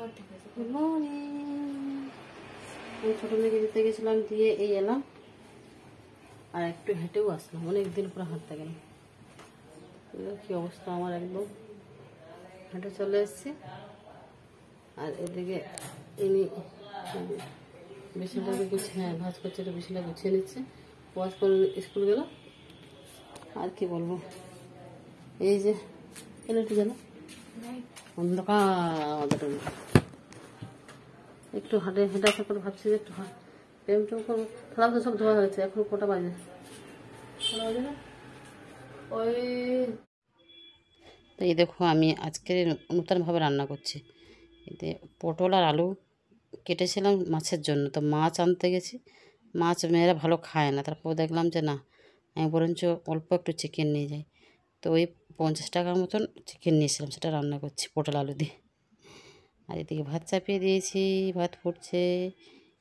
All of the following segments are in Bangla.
Good morning. আমি ছোটো মেয়েকে দিতে গেছিলাম, দিয়ে এই এলাম, আর একটু হেঁটেও আসলাম। অনেকদিন পরে হাঁটতে গেলাম। কি অবস্থা আমার, একদম হেঁটে চলে এসেছি। আর এদিকে ইনি বিছানাটাকে গুছিয়ে, ভাজ করছে, একটু বিছানা গুছিয়ে নিচ্ছে। ওয়াশ করে স্কুল গেল। আর কি বলবো, এই যে একটু গেল অন্ধকার আমাদের একটু হেঁটে আসার করে ভাবছি যে একটু প্রেম টেম করবো। থালা তো সব ধোয়া হয়েছে, এখন কটা বাজে না ওই। তো এই দেখো, আমি আজকে নতুনভাবে রান্না করছি। এতে পটল আর আলু কেটেছিলাম মাছের জন্য। তো মাছ আনতে গেছি, মাছ মেয়েরা ভালো খায় না। তারপর দেখলাম যে না, আমি বরঞ্চ অল্প একটু চিকেন নিয়ে যাই। তো ওই 50 টাকার মতন চিকেন নিয়েছিলাম, সেটা রান্না করছি পটল আলু দিয়ে। আর এদিকে ভাত চাপিয়ে দিয়েছি, ভাত ফুটছে।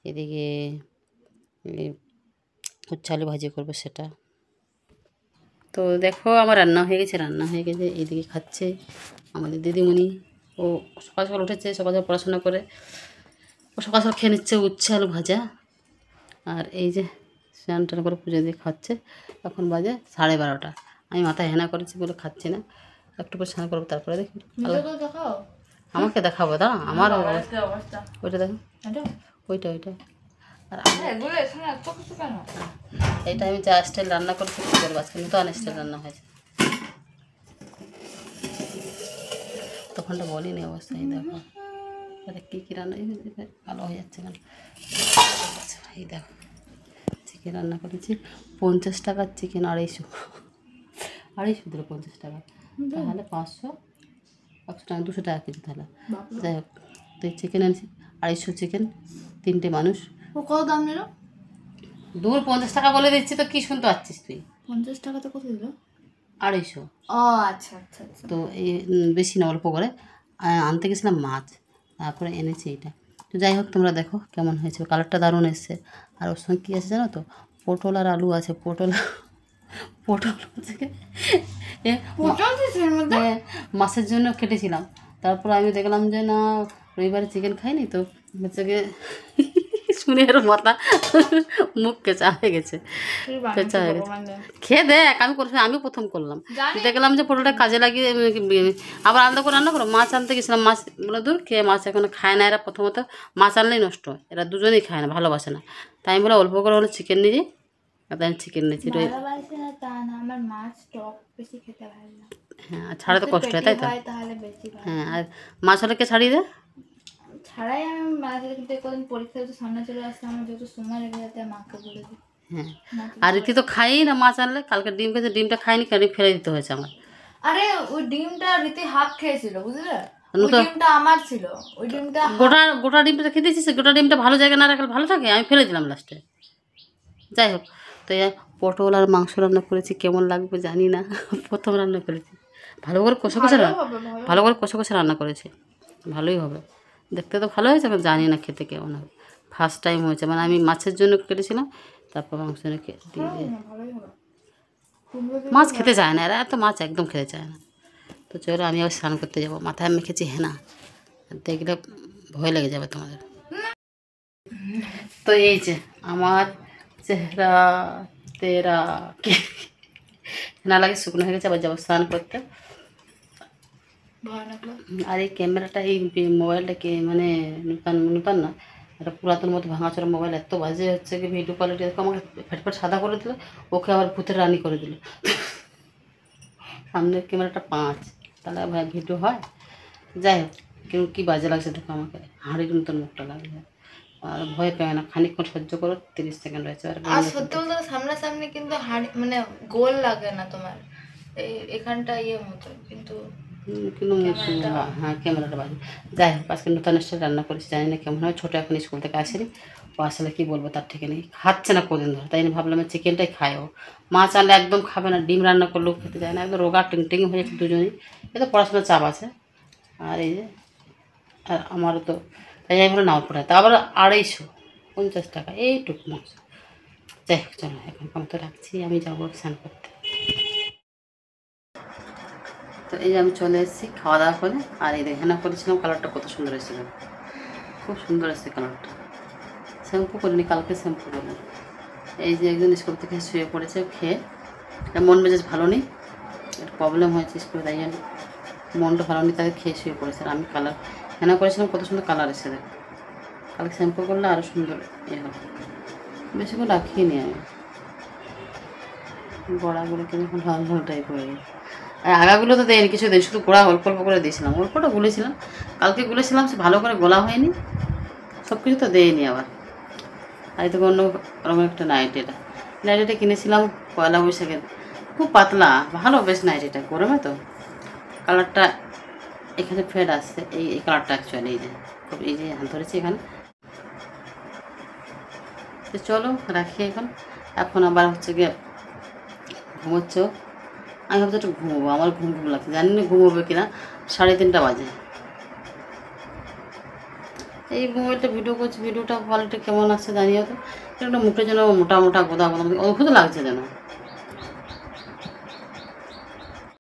এদিকে উচ্ছে আলু ভাজি করবো সেটা। তো দেখো আমার রান্না হয়ে গেছে। এদিকে খাচ্ছে আমাদের দিদিমণি। ও সকাল সকাল উঠেছে, সকাল সকাল পড়াশোনা করে ও সকাল সকাল খেয়ে নিচ্ছে উচ্ছে আলু ভাজা। আর এই যে স্নান টান করে পুজো দিয়ে খাচ্ছে। এখন বাজে 12:30। আমি মাথায় হেনা করেছি বলে খাচ্ছি না, একটু করে স্নান করবো, তারপরে দেখি আমাকে দেখাবো। দাঁড়া, আমার ওইটা দেখো, ওইটা আর এইটা আমি যা স্টাইল রান্না করছি কী করবো, আজকে নতুন স্টাইল রান্না হয়েছে। তখনটা বলিনি অবস্থা। এই দেখো কী রান্না ভালো হয়ে যাচ্ছে কেন। এই দেখো চিকেন রান্না করেছি। 50 টাকার চিকেন, 250 দিল 50 টাকা, তাহলে 500, 100 টাকা, 200 টাকা কেজি। তাহলে যাই হোক, তো এই চিকেন আনছি 250 চিকেন, 3টে মানুষ। ও কত দাম নিল? দূর 50 টাকা বলে দিচ্ছি, তো কি শুনতে পাচ্ছিস তুই? 50 টাকা তো কত দিল? 250। ও আচ্ছা। তো এই বেশি না, অল্প করে আনতে গেছিলাম মাছ, তারপরে এনেছি এইটা। তো যাই হোক, তোমরা দেখো কেমন হয়েছে, কালারটা দারুণ এসছে। আর ওর সঙ্গে কী আছে জানো তো, পটল আর আলু আছে। পটল হচ্ছে মাছের জন্য কেটেছিলাম। তারপর আমি দেখলাম যে না, রবিবারে চিকেন খাইনি, তো হচ্ছে গিয়ে শুনে এর মাথা মুখ কেঁচা হয়ে গেছে। খেয়ে দেখ, আমি প্রথম করলাম, দেখলাম যে পটলটা কাজে লাগিয়ে আবার আলাদা করে রান্না করো। মাছ আনতে গেছিলাম, মাছ বলে দূর, খেয়ে মাছ এখন খায় না এরা। প্রথমত মাছ আনলেই নষ্ট হয়, এরা দুজনেই খায় না, ভালোবাসে না। তাই আমি বলে অল্প করে হলো চিকেন নিয়ে, তাই চিকেন নিয়েছি। হ্যাঁ, ছাড়া তো কষ্ট হয়, তাই তো। হ্যাঁ, আর মাছ হলে কে ছাড়িয়ে দেয়? ছাড়াই আমি মাঝে কিন্তু কদিন পরীক্ষা সামনে চলে আসছে, আমার যত সময় লেগে যাতে মাকে বলে দিই। হ্যাঁ, আর রীতি তো খাইই না মাছ আনলে। কালকে ডিম খেয়েছে, ডিমটা খাইনি, কেন ফেলে দিতে হয়েছে আমার। আরে ওই ডিমটা রীতি হাফ খেয়েছিল, বুঝলে? ডিমটা আমার ছিল, ওই ডিমটা গোটা ডিমটা খেয়ে দিয়েছিস। গোটা ডিমটা ভালো জায়গায় না রাখলে ভালো থাকে, আমি ফেলে দিলাম লাস্টে। যাই হোক, তো পটল আর মাংস রান্না করেছি, কেমন লাগবে জানি না। প্রথম রান্না করেছি, ভালো করে কষা কষা রান্না করেছি, ভালোই হবে। দেখতে তো ভালো হয়েছে, এখন জানি না খেতে কেমন হবে। ফার্স্ট টাইম হয়েছে, মানে আমি মাছের জন্য কেটেছিলাম, তারপর মাংস দিয়ে দিয়ে মাছ খেতে চায় না এরা, এত মাছ একদম খেতে চায় না। তো চলো, আমি আবার স্নান করতে যাবো। মাথায় মেখেছি হেনা, দেখলে ভয় লেগে যাবে তোমাদের। তো এই যে আমার চেহারা তেরা কি না লাগে, শুকনো হয়ে গেছে। আবার যাবো স্নান করতে। আর এই ক্যামেরাটা, এই মোবাইলটাকে মানে নূতন না, একটা পুরাতন মতো ভাঙাচোরা মোবাইল। এত বাজে হচ্ছে কি ভিডিও কোয়ালিটি, দেখো আমাকে ফেটফেট সাদা করে দিল, ওকে আবার ভূতের রানী করে দিল। সামনের ক্যামেরাটা 5, তাহলে ভাই ভিডিও হয়। যাই হোক, কেউ কী বাজে লাগছে দেখো, আমাকে হাঁড়ির মতন মুখটা লাগছে। আর ভয় পায় না, খানিকক্ষণ সহ্য করো, 30 সেকেন্ড হয়েছে। আর সত্যি বলতে সামনাসামনি কিন্তু মানে গোল লাগে না তোমার, এই এখানটা মতো, কিন্তু হ্যাঁ ক্যামেরাটা বাজে। যাই হোক, আজকে নতুন স্টাইল রান্না করেছি, জানি না কেমন হয়। ছোটো এখন স্কুল থেকে আসেনি, ও আসলে কী বলবো তার ঠিক নেই, খাচ্ছে না কদিন ধরে। তাই ভাবলাম চিকেনটাই খায় ও। মাছ আনলে একদম খাবে না, ডিম রান্না করলেও খেতে চায় না, একদম রোগা টিং হয়ে যাচ্ছে দুজনেই। এতো পড়াশোনার চাপ আছে। আর এই যে, আর আমারও তো, তাই আমি বলে নাও পড়ায়, তা আবার 250 টাকা এইটুকু মাংস। যাই হোক, চলো এখন মতো রাখছি, আমি যাবো স্নান করতে। তো এই যে আমি চলে এসেছি খাওয়া দাওয়া করে। আর এই হেনা করেছিলাম, কালারটা কত সুন্দর এসেছিল, খুব সুন্দর এসেছে কালারটা। শ্যাম্পু করিনি, কালকে শ্যাম্পু করলাম। এই যে একজন স্কুল থেকে শুয়ে পড়েছে খেয়ে, মন মেজাজ ভালো নেই, একটা প্রবলেম হয়েছে স্কুলে, তাই জন্য মনটা ভালো নেই, তাকে খেয়ে শুয়ে পড়েছে। আর আমি কালার হেনা করেছিলাম, কত সুন্দর কালার এসে দেখ। কালকে শ্যাম্পু করলে আরও সুন্দর ইয়ে হবে। বেশিক্ষণ রাখিনি আমি, গোড়াগুলো কিরকম লাল লাল টাইপ হয়ে গেছে। আর আগাগুলো তো দেয়নি কিছু দিন, শুধু গোড়া অল্প অল্প করে দিয়েছিলাম, অল্পটা গুলেছিলাম, কালকে গুলেছিলাম, সে ভালো করে গোলা হয়নি, সব কিছু তো দেয়নি আবার। আর এই তো অন্য রকম একটা নাইটিটা, নাইটিটা কিনেছিলাম পয়লা বৈশাখের, খুব পাতলা, ভালো বেশ নাইটিটা, গরমে তো কালারটা এখানে ফেড আসছে, এই কালারটা অ্যাকচুয়ালি এই যে খুব, এই যে হাত ধরেছি এখানে। তো চলো রাখি এখন, এখন আবার হচ্ছে গিয়ে ঘুমোচ্ছ, আমি ভাবছি একটু ঘুমোবো, আমার ঘুম ঘুম লাগছে, জানি না ঘুমোবে কিনা, 3:30 বাজে। এই মোবাইলটা ভিডিও করছি, ভিডিওটা কোয়ালিটি কেমন আসছে জানিও তো, একটা মুখে যেন মোটা মোটা গোদা গোদা অদ্ভুত লাগছে যেন,